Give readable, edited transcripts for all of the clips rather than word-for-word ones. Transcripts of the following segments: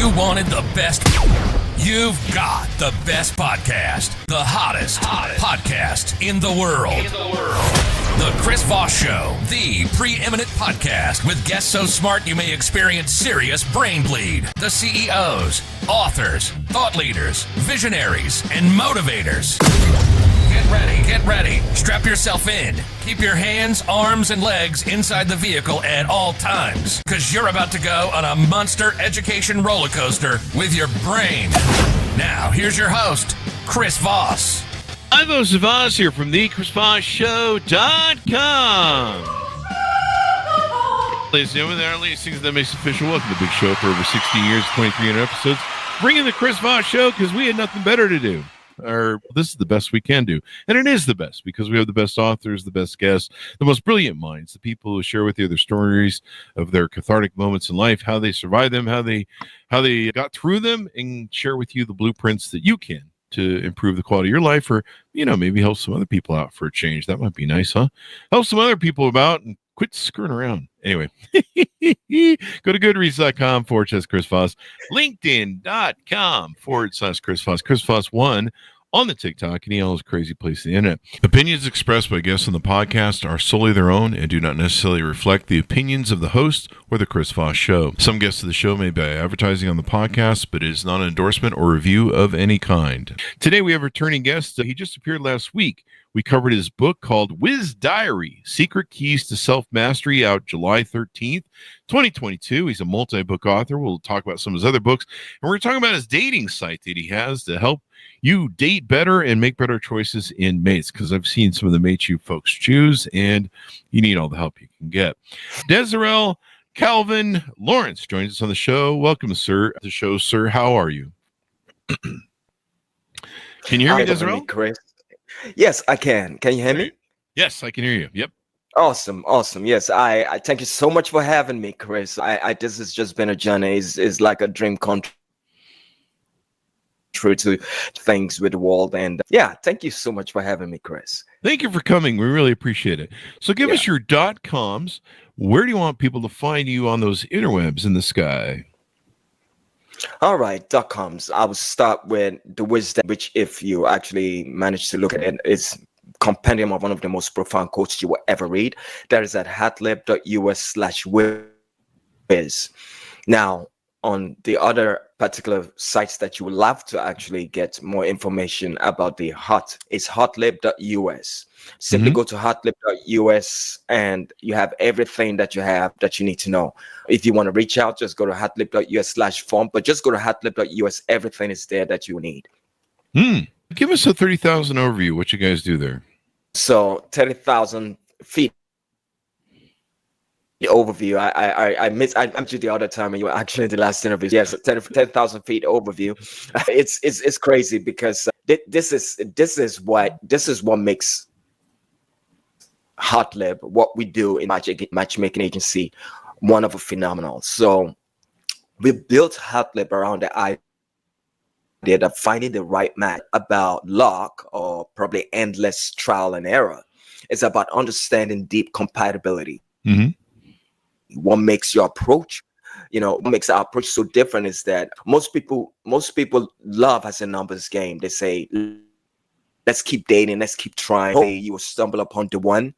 You wanted the best. You've got the best podcast. The hottest podcast in the world. The Chris Voss Show, the preeminent podcast with guests so smart you may experience serious brain bleed. The CEOs, authors, thought leaders, visionaries, and motivators. Get ready. Strap yourself in. Keep your hands, arms, and legs inside the vehicle at all times, because you're about to go on a monster education roller coaster with your brain. Now, here's your host, Chris Voss. I'm Chris Voss here from the ChrisVossShow.com. Ladies and gentlemen, there are latest things that makes official. Welcome to the big show for over 60 years, 2,300 episodes. Bring in the Chris Voss Show because we had nothing better to do. Or this is the best we can do. And it is the best because we have the best authors, the best guests, the most brilliant minds, the people who share with you their stories of their cathartic moments in life, how they survived them, how they got through them, and share with you the blueprints that you can to improve the quality of your life, or, maybe help some other people out for a change. That might be nice, huh? Help some other people out and quit screwing around. Anyway, go to goodreads.com/Chris Voss, LinkedIn.com/Chris Voss, Chris Voss1 on the TikTok, and EL is a crazy place on the internet. Opinions expressed by guests on the podcast are solely their own and do not necessarily reflect the opinions of the host or the Chris Voss Show. Some guests of the show may be advertising on the podcast, but it is not an endorsement or review of any kind. Today we have a returning guest. He just appeared last week. We covered his book called Wiz Diary, Secret Keys to Self-Mastery, out July 13th, 2022. He's a multi-book author. We'll talk about some of his other books. And we're talking about his dating site that he has to help you date better and make better choices in mates, because I've seen some of the mates you folks choose, and you need all the help you can get. Desiree Calvin Lawrence joins us on the show. Welcome, sir, to the show, sir. How are you? Can you hear me, Desiree? Chris? Yes, I can. Can you hear me? Yes, I can hear you. Yep. Awesome. Yes, I thank you so much for having me, Chris. I this has just been a journey. It's like a dream come true to things with the world. And thank you so much for having me, Chris. Thank you for coming. We really appreciate it. So give us your .coms. Where do you want people to find you on those interwebs in the sky? All right, .coms. I will start with the wisdom, which, if you actually manage to look at it, is compendium of one of the most profound quotes you will ever read. That is at hatlib.us/wiz. Now, on the other particular sites that you would love to actually get more information about the hot is hotlib.us. Simply go to hotlib.us and you have everything that you need to know. If you want to reach out, just go to hotlib.us/form, but just go to hotlib.us. Everything is there that you need. Give us a 30,000 overview. What you guys do there? So 30,000 feet. The overview. I mentioned you the other time, and you were actually in the last interview. Yes, 10,000 feet overview. It's crazy because this is what makes Hotlib, what we do in matchmaking agency, one of a phenomenal. So we built Hotlib around the idea that finding the right match about luck or probably endless trial and error. It's about understanding deep compatibility. What makes your approach, what makes our approach so different is that most people love as a numbers game. They say, let's keep dating, let's keep trying. You will stumble upon the one.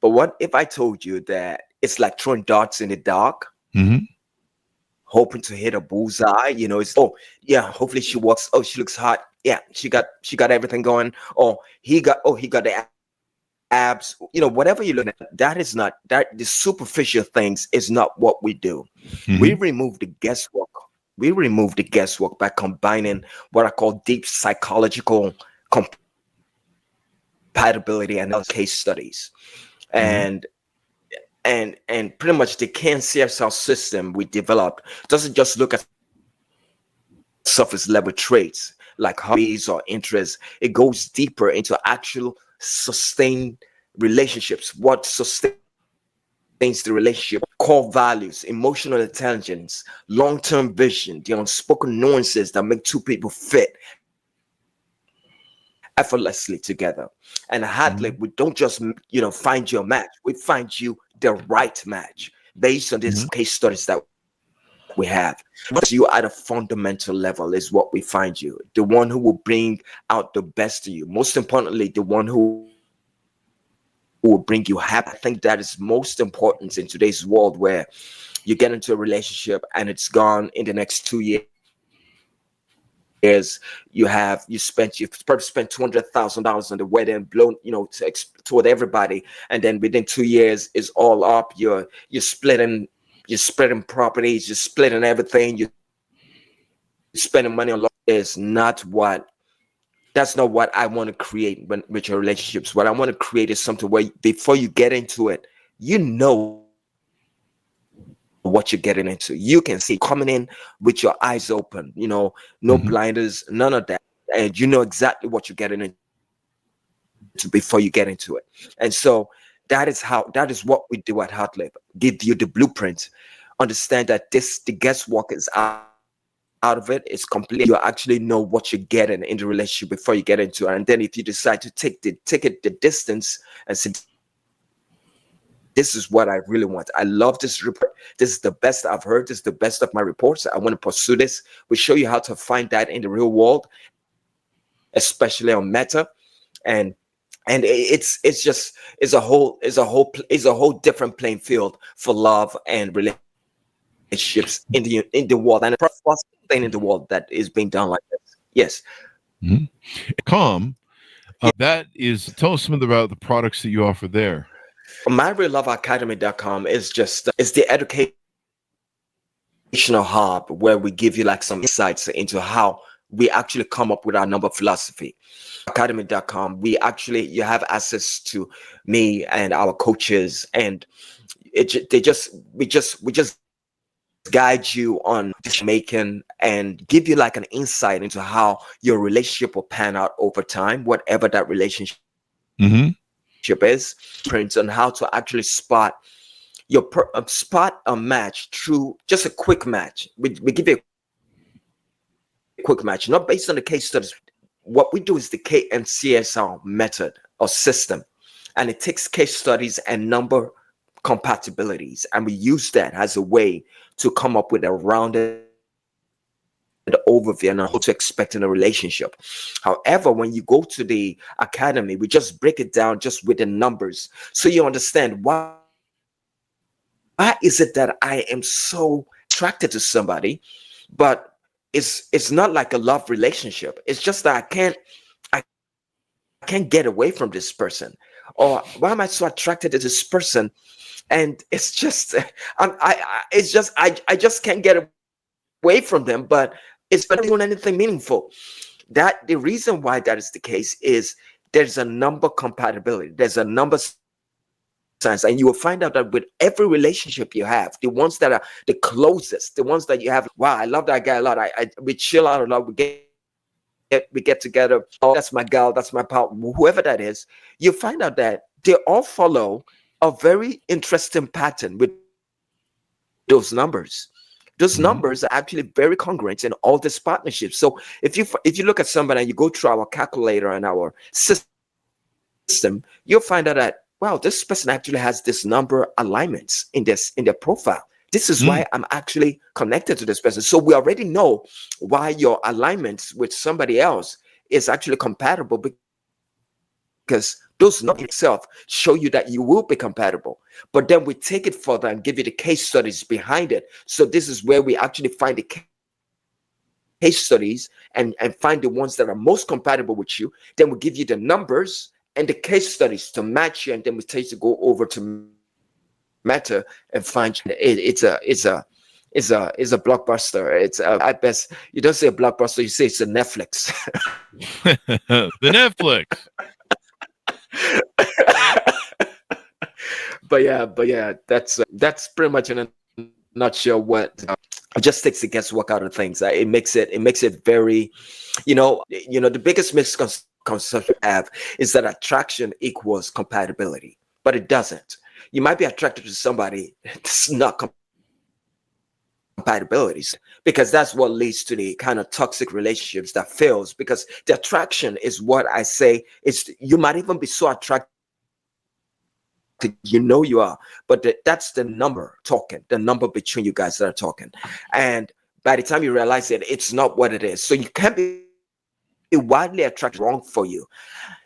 But what if I told you that it's like throwing darts in the dark, hoping to hit a bullseye? It's hopefully she walks. Oh, she looks hot. Yeah, she got everything going. Oh, he got the abs, whatever you look at, that is not that. The superficial things is not what we do. We remove the guesswork. By combining what I call deep psychological compatibility and case studies, and pretty much the CSR system we developed doesn't just look at surface level traits like hobbies or interests. It goes deeper into actual sustained relationships, what sustains the relationship, core values, emotional intelligence, long-term vision, the unspoken nuances that make two people fit effortlessly together. And at Hotlib, we don't just find your match, we find you the right match based on these case studies that we have. Once you at a fundamental level is what we find you, the one who will bring out the best of you. Most importantly, the one who will bring you happy. I think that is most important in today's world, where you get into a relationship and it's gone in the next 2 years. You've probably spent $200,000 on the wedding, blown, toward everybody, and then within 2 years it's all up. You're splitting properties, you're splitting everything, you're spending money on. That's not what I want to create with your relationships. What I want to create is something where before you get into it, you know what you're getting into. You can see coming in with your eyes open, no blinders, none of that. And you know exactly what you're getting into before you get into it. And so that is what we do at Hotlip. Give you the blueprint. Understand that the guesswork is out of it. It's complete. You actually know what you're getting in the relationship before you get into it. And then if you decide to take the distance and say, this is what I really want. I love this report. This is the best I've heard. This is the best of my reports. I want to pursue this. We show you how to find that in the real world, especially on Meta, and it's a whole different playing field for love and relationships in the world, and the first thing in the world that is being done like this. Yes. Mm-hmm. That is, tell us something about the products that you offer there. MyRealLoveAcademy.com is the educational hub where we give you like some insights into how we actually come up with our number philosophy. Academy.com, you have access to me and our coaches, and we just guide you on decision making and give you like an insight into how your relationship will pan out over time, whatever that relationship is, prints on how to actually spot a match through just a quick match. We give you a quick match, not based on the case studies. What we do is the KMCSR method or system, and it takes case studies and number compatibilities, and we use that as a way to come up with a rounded overview on how to expect in a relationship. However, when you go to the academy, we just break it down just with the numbers, so you understand why is it that I am so attracted to somebody, but it's not like a love relationship. It's just that I can't get away from this person, or why am I so attracted to this person? And it's just I just can't get away from them, but it's not doing anything meaningful. That the reason why that is the case is there's a number compatibility. There's a number science, and you will find out that with every relationship you have, the ones that are the closest, the ones that you have, wow, I love that guy a lot. We chill out a lot. We get together. Oh, that's my gal. That's my pal. Whoever that is, you find out that they all follow a very interesting pattern with those numbers. Those numbers are actually very congruent in all these partnerships. So if you look at somebody and you go through our calculator and our system, you'll find out that, wow, this person actually has this number alignments in their profile. This is why I'm actually connected to this person. So we already know why your alignments with somebody else is actually compatible, because those numbers itself show you that you will be compatible. But then we take it further and give you the case studies behind it. So this is where we actually find the case studies and find the ones that are most compatible with you. Then we give you the numbers and the case studies to match you, and then we tell you to go over to Meta and find it's a blockbuster. It's at best, you don't say a blockbuster, you say it's a Netflix. The Netflix. But yeah, that's pretty much in a nutshell what it just takes the guesswork out of things. It makes it very, the biggest misconception we have is that attraction equals compatibility, but it doesn't. You might be attracted to somebody that's not compatibilities, because that's what leads to the kind of toxic relationships that fails, because the attraction is what I say is, you might even be so attracted You know you are, but that's the number talking, the number between you guys that are talking. And by the time you realize it, it's not what it is. So you can't be widely attracted wrong for you.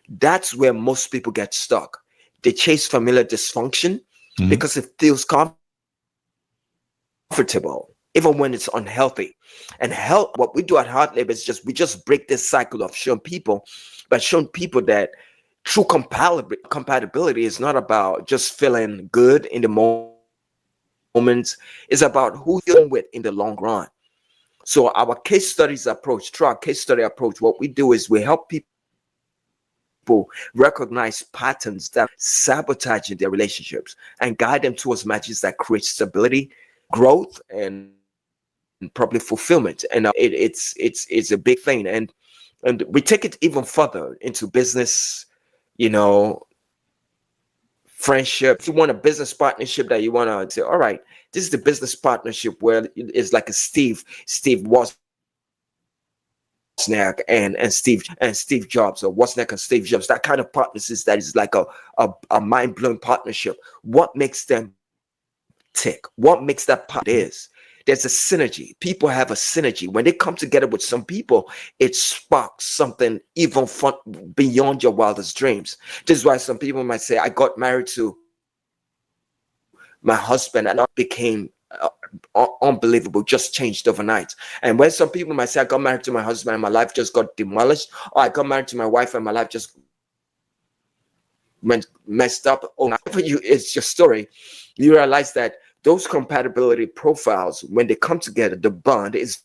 That's where most people get stuck. They chase familiar dysfunction because it feels comfortable, even when it's unhealthy. And health, what we do at Heart Lab is we just break this cycle of showing people that true compatibility is not about just feeling good in the moment. It's about who you're with in the long run. So our case studies approach, through our case study approach, what we do is we help people recognize patterns that sabotage in their relationships and guide them towards matches that create stability, growth, and probably fulfillment. And it's a big thing. And we take it even further into business, friendship. If you want a business partnership that you want to say, all right, this is the business partnership where it's like a Steve Wozniak and Steve Jobs, or Wozniak and Steve Jobs. That kind of partnership that is like a mind-blowing partnership. What makes them tick? What makes that part is? There's a synergy. People have a synergy. When they come together with some people, it sparks something even fun beyond your wildest dreams. This is why some people might say, I got married to my husband and it became unbelievable, just changed overnight. And when some people might say, I got married to my husband and my life just got demolished, or I got married to my wife and my life just went messed up. Oh, it's your story. You realize that those compatibility profiles, when they come together, the bond is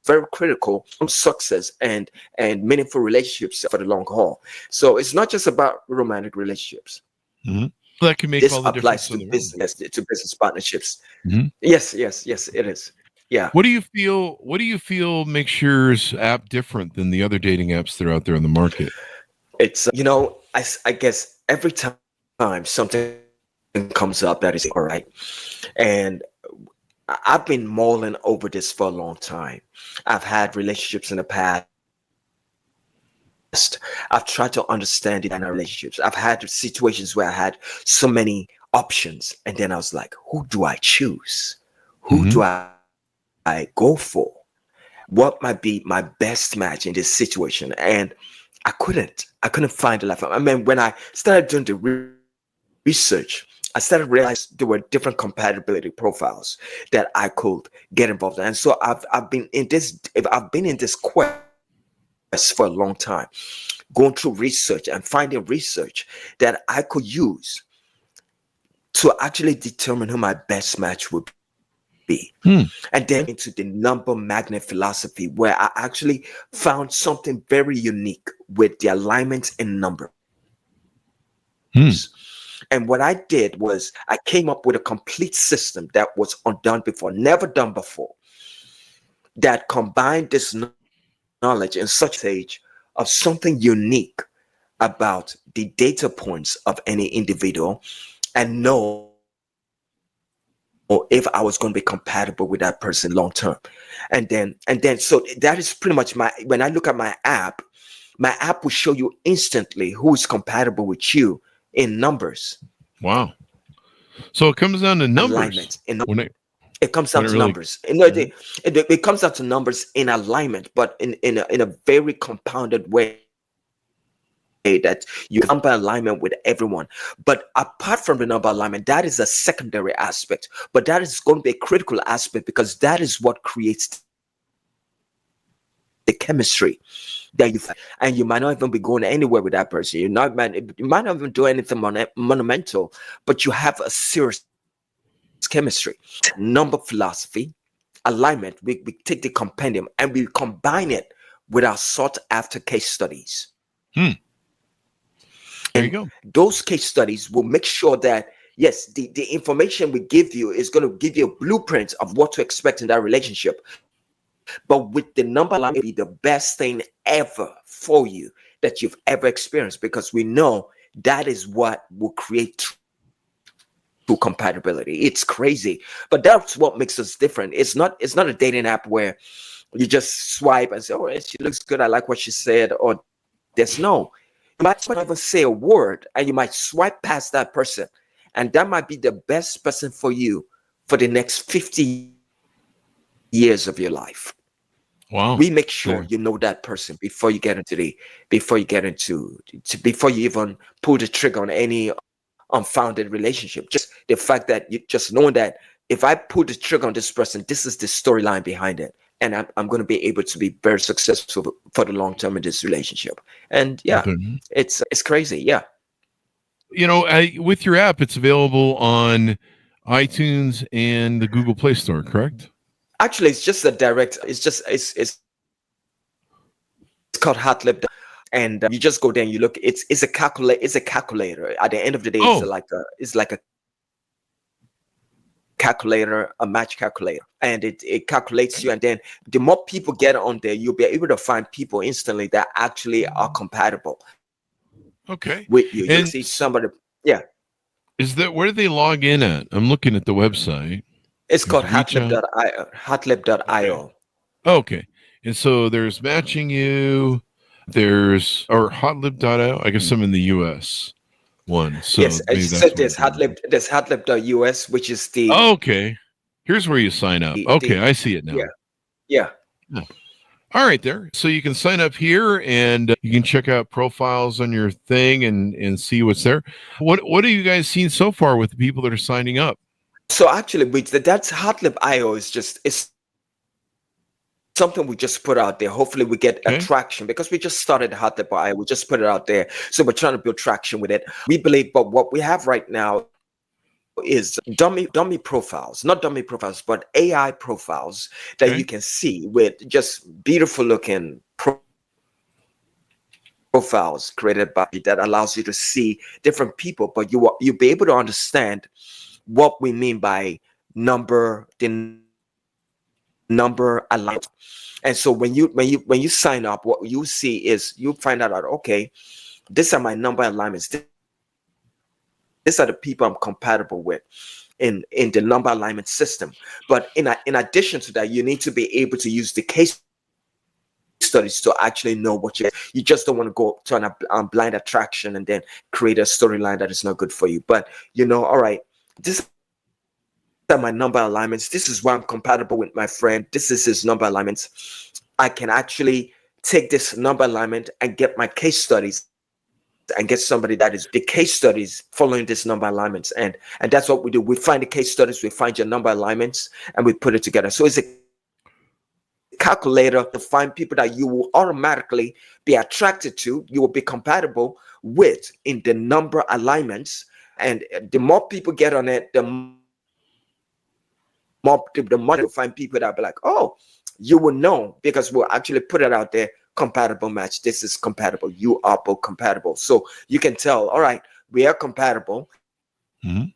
very critical for success and meaningful relationships for the long haul. So it's not just about romantic relationships. That can make all the difference to business partnerships. Yes, it is. Yeah. What do you feel makes yours app different than the other dating apps that are out there in the market? It's I guess every time something comes up that is all right, and I've been mulling over this for a long time. I've had relationships in the past. I've tried to understand it in our relationships. I've had situations where I had so many options, and then I was like, who do I choose? Who do I go for? What might be my best match in this situation? And I couldn't find a life. I mean, when I started doing the research, I started realizing there were different compatibility profiles that I could get involved in. And so I've been in this quest for a long time, going through research and finding research that I could use to actually determine who my best match would be. And then into the number magnet philosophy, where I actually found something very unique with the alignment in numbers. And what I did was I came up with a complete system that was undone before, never done before, that combined this knowledge in such a stage of something unique about the data points of any individual and know if I was going to be compatible with that person long term. And then so that is pretty much when I look at my app will show you instantly who is compatible with you in numbers. Wow. So it comes down to numbers. It comes down to numbers. It comes down to numbers in alignment, but in a very compounded way that you come by alignment with everyone. But apart from the number alignment, that is a secondary aspect. But that is going to be a critical aspect because that is what creates the chemistry that you find. And you might not even be going anywhere with that person. You might not even do anything monumental, but you have a serious chemistry. Number philosophy, alignment, we take the compendium and we combine it with our sought after case studies. There you go. Those case studies will make sure that yes, the information we give you is going to give you a blueprint of what to expect in that relationship. But with the number alignment, be the best thing ever for you that you've ever experienced, because we know that is what will create true compatibility. It's crazy, but that's what makes us different. It's not a dating app where you just swipe and say, oh, she looks good, I like what she said, or there's no. might not even say a word, and you might swipe past that person, and that might be the best person for you for the next 50 years of your life. Wow. We make sure Yeah. you know that person before you before you even pull the trigger on any unfounded relationship. Just the fact that you just knowing that if I pull the trigger on this person, this is the storyline behind it, and I'm going to be able to be very successful for the long term in this relationship. And yeah, Okay. it's crazy. Yeah. With your app, it's available on iTunes and the Google Play Store, correct? Actually, it's just a direct. It's called Hotlip, and you just go there and you look. It's a calculate. It's a calculator. At the end of the day, Oh. it's like a calculator, a match calculator, and it calculates you. And then the more people get on there, you'll be able to find people instantly that actually are compatible Okay. with you. You'll And see somebody. Yeah, where do they log in at? I'm looking at the website. it's called Reach out. Hotlip.io. Hotlip.io. Okay. And so there's matching you, or hotlib.io. I guess I'm in the US one. So Yes, maybe so that's there's Hotlip.us, which is the okay. Here's where you sign up. Okay, I see it now. yeah. All right, there. So you can sign up here, and you can check out profiles on your thing and see what's there. What have you guys seen so far with the people that are signing up? So actually, that's Hotlip.io is something we just put out there. Hopefully we get Okay. traction because we just started Hotlip.io. We just put it out there. So we're trying to build traction with it. We believe, but what we have right now is dummy profiles, not dummy profiles, but AI profiles that Okay. you can see with just beautiful looking profiles created by that allows you to see different people, but you'll be able to understand what we mean by number alignment. And so when you sign up, what you see is you find out that okay, these are my number alignments. These are the people I'm compatible with in the number alignment system. But in addition to that, you need to be able to use the case studies to actually know what you just don't want to go to a blind attraction and then create a storyline that is not good for you. But all right, this are my number alignments. This is why I'm compatible with my friend. This is his number alignments. I can actually take this number alignment and get my case studies and get somebody that is the case studies following this number alignments. And that's what we do. We find the case studies, we find your number alignments, and we put it together. So it's a calculator to find people that you will automatically be attracted to, you will be compatible with in the number alignments. And the more people get on it, the more you'll find people that be like, oh, you will know because we'll actually put it out there. Compatible match. This is compatible. You are both compatible. So you can tell, all right, we are compatible. Mm-hmm.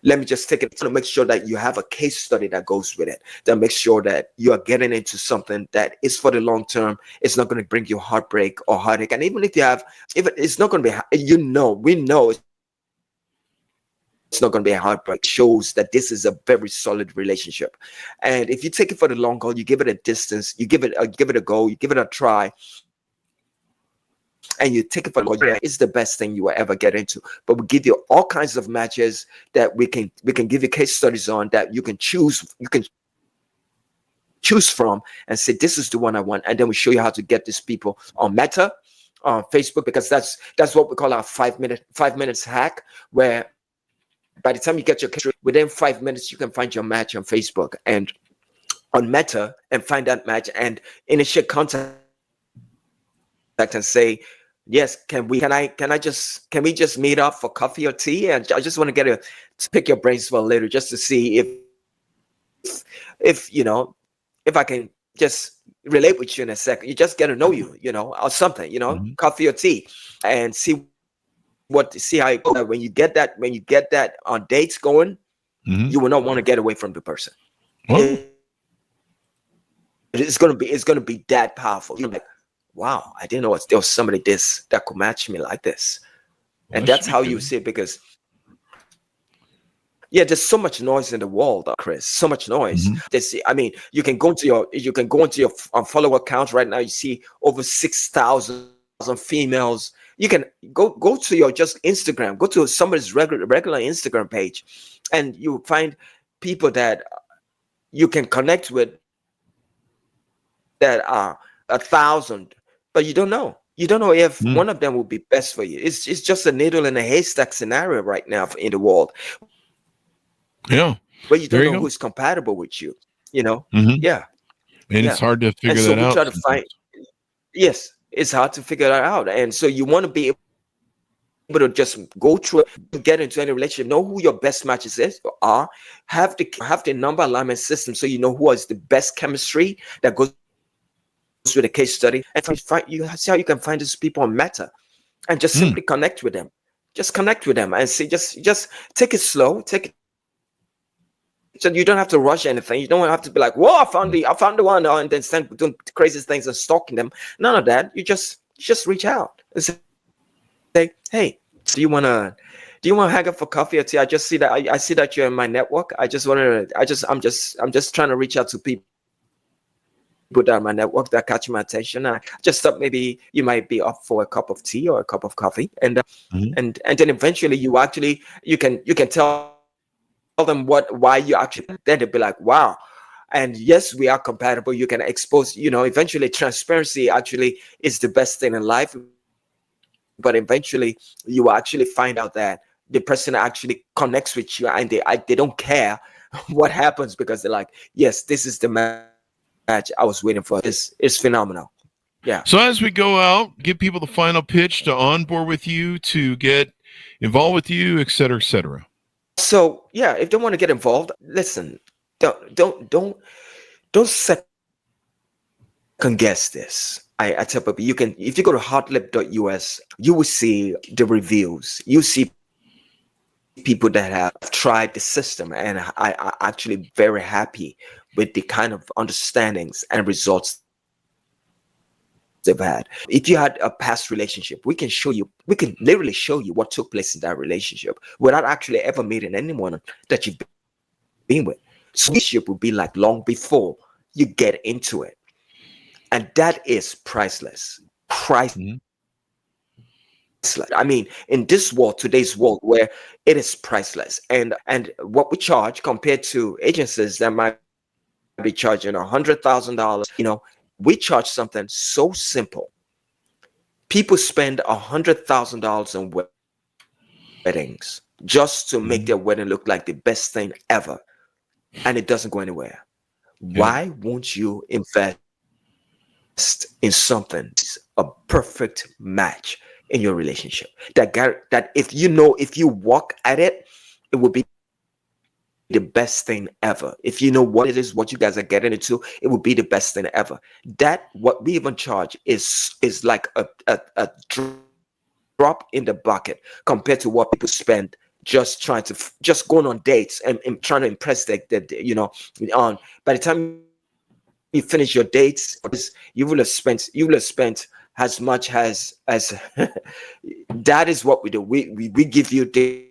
Let me just take it to make sure that you have a case study that goes with it. That makes sure that you are getting into something that is for the long term. It's not going to bring you heartbreak or heartache. And even if it's not going to be, we know it's not going to be a heartbreak. It shows that this is a very solid relationship. And if you take it for the long haul, you give it a distance, you give it a go, you give it a try, and you take it for the long haul, it's the best thing you will ever get into. But we give you all kinds of matches that we can give you case studies on that you can choose from and say, this is the one I want. And then we show you how to get these people on Meta, on Facebook, because that's what we call our 5 minutes hack, where by the time you get your case, within 5 minutes, you can find your match on Facebook and on Meta and find that match and initiate contact and say, yes, can we just meet up for coffee or tea? And I just want to pick your brains for a little, just to see if I can just relate with you in a second. You just get to know you, or something, Mm-hmm. coffee or tea, and see how it goes. When you get that on dates going, Mm-hmm. you will not want to get away from the person. Well, It's gonna be that powerful. You're like, wow, I didn't know there was somebody that could match me like this. And that's how you see it, because there's so much noise in the world, Chris. So much noise. Mm-hmm. You can go into your follower account right now. You see over 6,000 females. You can go to your just Instagram, go to somebody's regular Instagram page, and you find people that you can connect with that are 1,000, but you don't know. You don't know if one of them will be best for you. It's just a needle in a haystack scenario right now in the world. Yeah. But you don't know who's compatible with you, Mm-hmm. Yeah. And it's hard to figure so that we out. try to find, yes, it's hard to figure that out. And so you want to be able to just go through it, get into any relationship, know who your best matches are, have the number alignment system so you know who has the best chemistry that goes with a case study, and you see how you can find these people on Meta and just simply connect with them. Just connect with them and see, just take it slow, so you don't have to rush anything. You don't have to be like, whoa, I found the one, and then start doing crazy things and stalking them. None of that. You just reach out and say, hey, do you want to hang up for coffee or tea? I just see that I see that you're in my network. I'm just trying to reach out to people that are in my network that catch my attention. I just thought maybe you might be up for a cup of tea or a cup of coffee, and then eventually you can tell them why you actually. Then they'll be like, wow. And yes, we are compatible. You can expose, eventually transparency actually is the best thing in life. But eventually you actually find out that the person actually connects with you, and they don't care what happens, because they're like, yes, this is the match I was waiting for. It's phenomenal. Yeah. So as we go out, give people the final pitch to onboard with you, to get involved with you, et cetera, et cetera. So yeah, if they want to get involved, listen, don't second guess this. I tell people, you can, if you go to hotlip.us, you will see the reviews. You see people that have tried the system, and I actually very happy with the kind of understandings and results they've had. If you had a past relationship, we can literally show you what took place in that relationship without actually ever meeting anyone that you've been with. So relationship would be like long before you get into it. And that is priceless. Priceless. I mean, in this world, today's world, where it is priceless, and what we charge compared to agencies that might be charging $100,000, we charge something so simple. People spend $100,000 on weddings just to make their wedding look like the best thing ever, and it doesn't go anywhere. Why won't you invest in something, a perfect match in your relationship, that if you walk at it, it will be the best thing ever? If you know what it is, what you guys are getting into, it will be the best thing ever. That what we even charge is like a drop in the bucket compared to what people spend just going on dates and trying to impress by the time you finish your dates, you will have spent as much as that is what we do. We give you the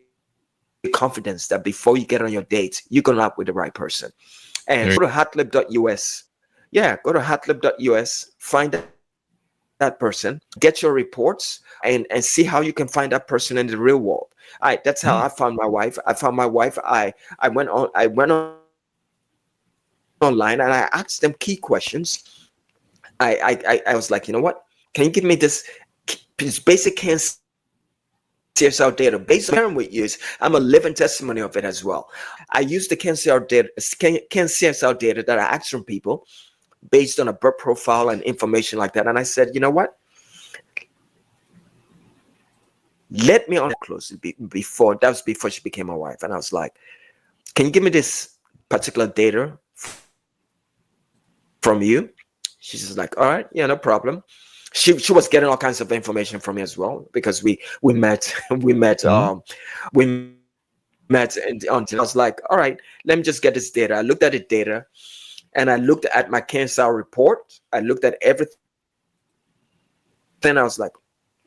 confidence that before you get on your date, you're going out with the right person. And go to hotlip.us. Yeah, go to hotlip.us, find that person, get your reports, and see how you can find that person in the real world. That's how I found my wife. I went online and I asked them key questions. I was like, you know what? Can you give me this basic cancer CSR data? Based on what we use, I'm a living testimony of it as well. I use the CSR data that I asked from people based on a birth profile and information like that. And I said, you know what? Let me on closely before she became my wife. And I was like, can you give me this particular data from you? She's just like, all right, yeah, no problem. She was getting all kinds of information from me as well, because we met and I was like, all right, let me just get this data. I looked at the data and I looked at my cancer report. I looked at everything. Then I was like,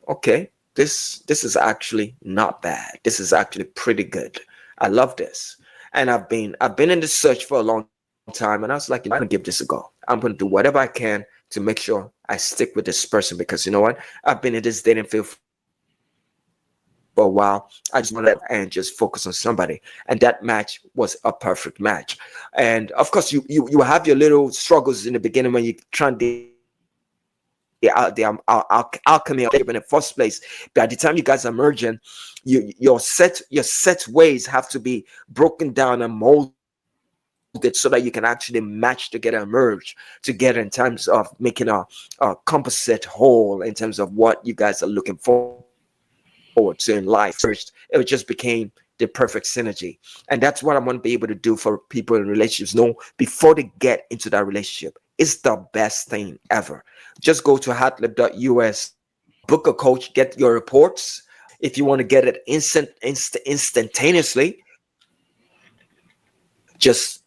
okay, this is actually not bad. This is actually pretty good. I love this. And I've been in the search for a long time, and I was like, I'm gonna give this a go. I'm gonna do whatever I can to make sure I stick with this person, because you know what? I've been in this dating field for a while. I just want to and just focus on somebody, and that match was a perfect match. And of course, you have your little struggles in the beginning when you try and the alchemy of in the first place. By the time you guys are merging, your set ways have to be broken down and molded so that you can actually match together and merge together in terms of making a composite whole in terms of what you guys are looking forward to in life. First, it just became the perfect synergy, and that's what I want to be able to do for people in relationships. Know before they get into that relationship, it's the best thing ever. Just go to hatlib.us, book a coach, get your reports. If you want to get it instantaneously, just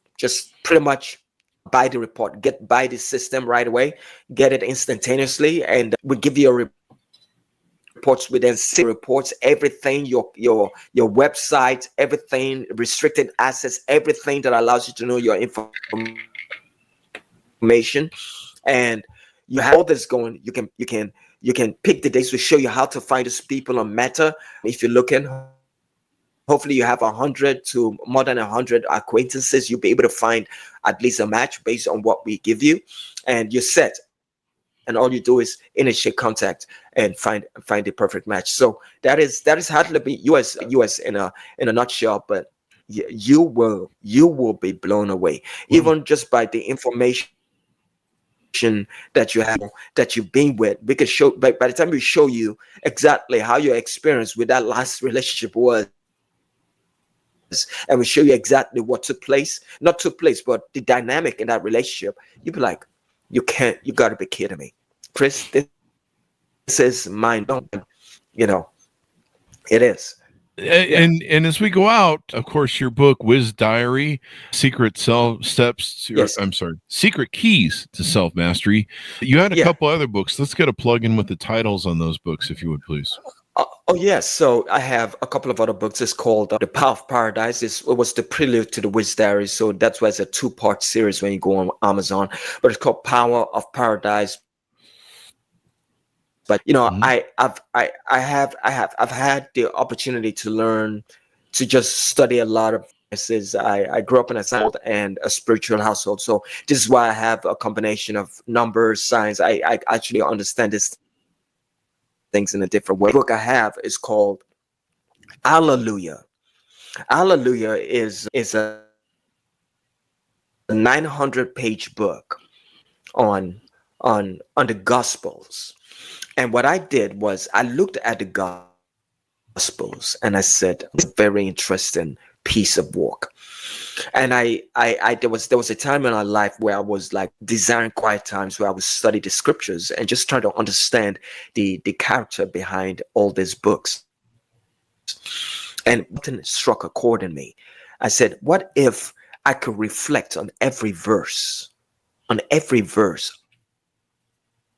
pretty much buy the report, buy the system right away, get it instantaneously, and we give you a reports within 6 reports, everything, your website, everything, restricted assets, everything that allows you to know your information, and you have all this going. You can pick the dates to show you how to find these people on Meta. If you're looking, hopefully you have 100 to more than 100 acquaintances. You'll be able to find at least a match based on what we give you, and you're set. And all you do is initiate contact and find the perfect match. So that is how to be US in a nutshell. But you will be blown away, even just by the information that you have, that you've been with. We could show by the time we show you exactly how your experience with that last relationship was, and we show you exactly what not took place, but the dynamic in that relationship, you'd be like, you gotta be kidding me, Chris. This is mind-blowing. It is. And as we go out, of course, your book, Wiz Diary, Secret Keys to Self-Mastery. You had a couple other books. Let's get a plug in with the titles on those books, if you would, please. Oh, yes. So I have a couple of other books. It's called The Power of Paradise. It was the prelude to the Wiz Diary. So that's why it's a 2-part series when you go on Amazon. But it's called Power of Paradise. But I've had the opportunity to learn, to just study a lot of this. I grew up in a science and a spiritual household, so this is why I have a combination of numbers, science. I actually understand these things in a different way. The book I have is called Hallelujah. Hallelujah is a 900-page book on the Gospels. And what I did was I looked at the Gospels and I said, it's a very interesting piece of work. And there was a time in my life where I was like desiring quiet times where I would study the scriptures and just try to understand the character behind all these books. And something struck a chord in me. I said, what if I could reflect on every verse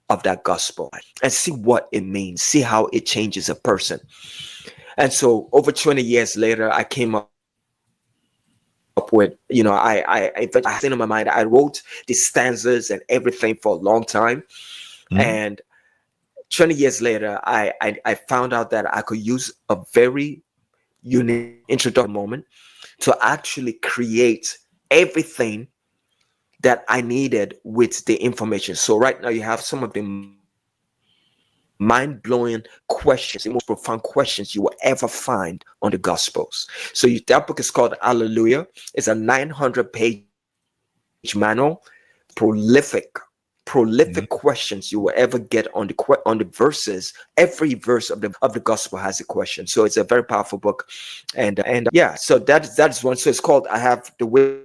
of that gospel and see what it means, see how it changes a person. And so over 20 years later, I came up with, I had in my mind, I wrote the stanzas and everything for a long time. And 20 years later, I found out that I could use a very unique introductory moment to actually create everything that I needed with the information. So right now you have some of the mind-blowing questions, the most profound questions you will ever find on the Gospels. So that book is called Hallelujah. It's a 900-page manual, prolific questions you will ever get on the verses. Every verse of the Gospel has a question. So it's a very powerful book, and so that's one. So it's called. I have the Wiz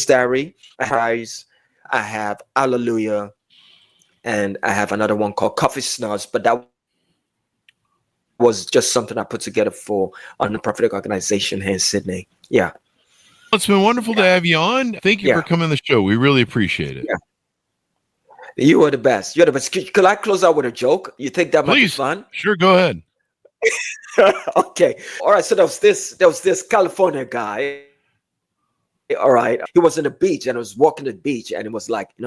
Diary, I have Hallelujah, and I have another one called Coffee Snobs, but that was just something I put together for a non-profit organization here in Sydney. Yeah. It's been wonderful to have you on. Thank you for coming on the show. We really appreciate it. Yeah. You are the best. You're the best. Could I close out with a joke? You think that might be fun? Sure, go ahead. Okay. All right. So there was this California guy. all right. He was on the beach and I was walking the beach and it was like, he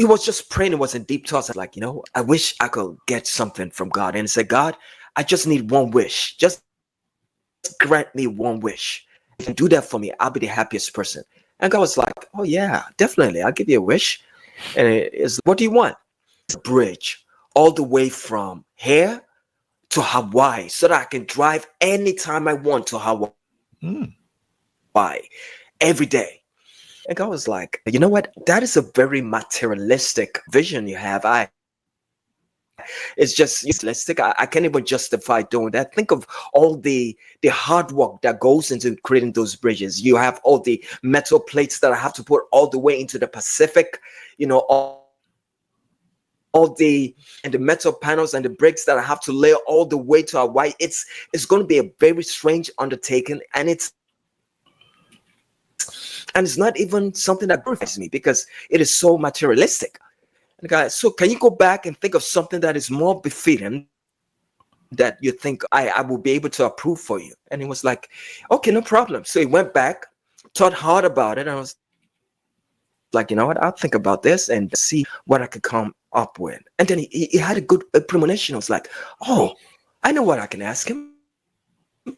was just praying. It was in deep thoughts. Like, I wish I could get something from God. And he said, God, I just need one wish. Just grant me one wish. If you do that for me, I'll be the happiest person. And God was like, oh yeah, definitely. I'll give you a wish. And it's, what do you want? It's a bridge all the way from here to Hawaii so that I can drive anytime I want to Hawaii every day. And God was like, you know what? That is a very materialistic vision you have. It's just useless. I can't even justify doing that. Think of all the hard work that goes into creating those bridges. You have all the metal plates that I have to put all the way into the Pacific, all the metal panels and the bricks that I have to lay all the way to Hawaii. It's going to be a very strange undertaking, and it's not even something that gratifies me because it is so materialistic. And guys, so can you go back and think of something that is more befitting that you think I will be able to approve for you? And he was like, okay, no problem. So he went back, thought hard about it. And I was like, you know what? I'll think about this and see what I could come up with. And then he had a good premonition. I was like, oh, I know what I can ask him. He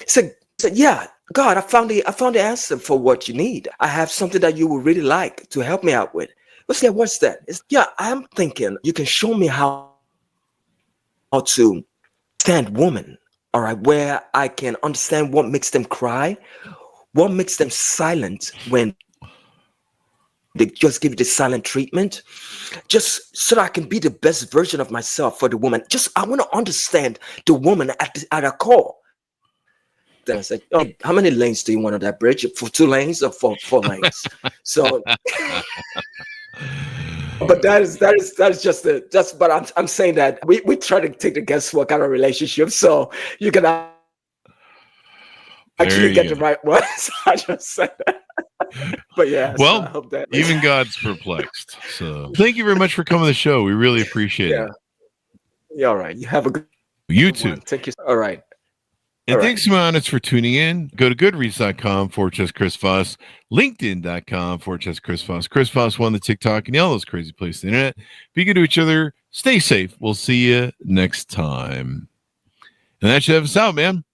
said, yeah, God, I found the answer for what you need. I have something that you would really like to help me out with. What's that? I'm thinking you can show me how to stand woman, all right, where I can understand what makes them cry, what makes them silent when they just give you the silent treatment, just so that I can be the best version of myself for the woman. I want to understand the woman at her core. Then I said, oh, how many lanes do you want on that bridge? For 2 lanes or for 4 lanes? So, but that is just. But I'm saying that we try to take the guesswork out of relationships, so you can actually get the right one. So I just said that. But yeah, well, so I hope that even God's perplexed. So thank you very much for coming to the show. We really appreciate it. Yeah, all right. You have a good You too. one. Thank you. All right. And thanks, Mounts, for tuning in. Go to goodreads.com/Chris Voss, LinkedIn.com/Chris Voss. Chris Voss won the TikTok and all those crazy places on the internet. Be good to each other. Stay safe. We'll see you next time. And that should have us out, man.